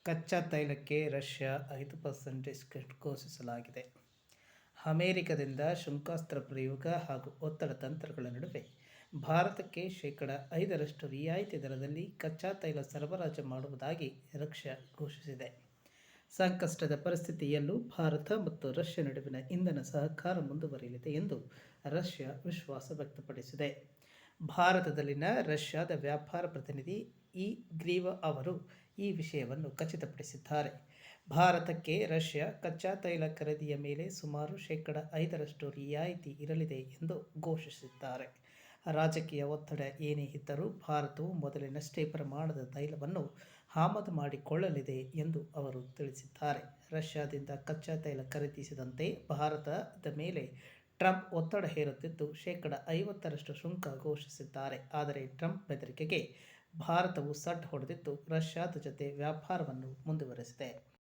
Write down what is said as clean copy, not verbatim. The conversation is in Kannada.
ಕಚ್ಚಾ ತೈಲಕ್ಕೆ ರಷ್ಯಾ 5% ಡಿಸ್ಕೌಂಟ್ ಘೋಷಿಸಲಾಗಿದೆ. ಅಮೆರಿಕದಿಂದ ಶುಲ್ಕಾಸ್ತ್ರ ಪ್ರಯೋಗ ಹಾಗೂ ಒತ್ತಡ ತಂತ್ರಗಳ ನಡುವೆ ಭಾರತಕ್ಕೆ ಶೇಕಡ 5% ರಿಯಾಯಿತಿ ದರದಲ್ಲಿ ಕಚ್ಚಾ ತೈಲ ಸರಬರಾಜು ಮಾಡುವುದಾಗಿ ರಷ್ಯಾ ಘೋಷಿಸಿದೆ. ಸಂಕಷ್ಟದ ಪರಿಸ್ಥಿತಿಯಲ್ಲೂ ಭಾರತ ಮತ್ತು ರಷ್ಯಾ ನಡುವಿನ ಇಂಧನ ಸಹಕಾರ ಮುಂದುವರಿಯಲಿದೆ ಎಂದು ರಷ್ಯಾ ವಿಶ್ವಾಸ ವ್ಯಕ್ತಪಡಿಸಿದೆ. ಭಾರತದಲ್ಲಿನ ರಷ್ಯಾದ ವ್ಯಾಪಾರ ಪ್ರತಿನಿಧಿ ಗ್ರೀವಾ ಅವರು ಈ ವಿಷಯವನ್ನು ಖಚಿತಪಡಿಸಿದ್ದಾರೆ. ಭಾರತಕ್ಕೆ ರಷ್ಯಾ ಕಚ್ಚಾ ತೈಲ ಖರೀದಿಯ ಮೇಲೆ ಸುಮಾರು ಶೇಕಡ 5% ರಿಯಾಯಿತಿ ಇರಲಿದೆ ಎಂದು ಘೋಷಿಸಿದ್ದಾರೆ. ರಾಜಕೀಯ ಒತ್ತಡ ಏನೇ ಇದ್ದರೂ ಭಾರತವು ಮೊದಲಿನಷ್ಟೇ ಪ್ರಮಾಣದ ತೈಲವನ್ನು ಆಮದು ಮಾಡಿಕೊಳ್ಳಲಿದೆ ಎಂದು ಅವರು ತಿಳಿಸಿದ್ದಾರೆ. ರಷ್ಯಾದಿಂದ ಕಚ್ಚಾ ತೈಲ ಖರೀದಿಸದಂತೆ ಭಾರತದ ಮೇಲೆ ಟ್ರಂಪ್ ಒತ್ತಡ ಹೇರುತ್ತಿದ್ದು ಶೇಕಡ 50% ಸುಂಕ ಘೋಷಿಸಿದ್ದಾರೆ. ಆದರೆ ಟ್ರಂಪ್ ಬೆದರಿಕೆಗೆ ಭಾರತವು ಸಡ್ಡು ಹೊಡೆದಿದ್ದು ರಷ್ಯಾದ ಜತೆ ವ್ಯಾಪಾರವನ್ನು ಮುಂದುವರೆಸಿದೆ.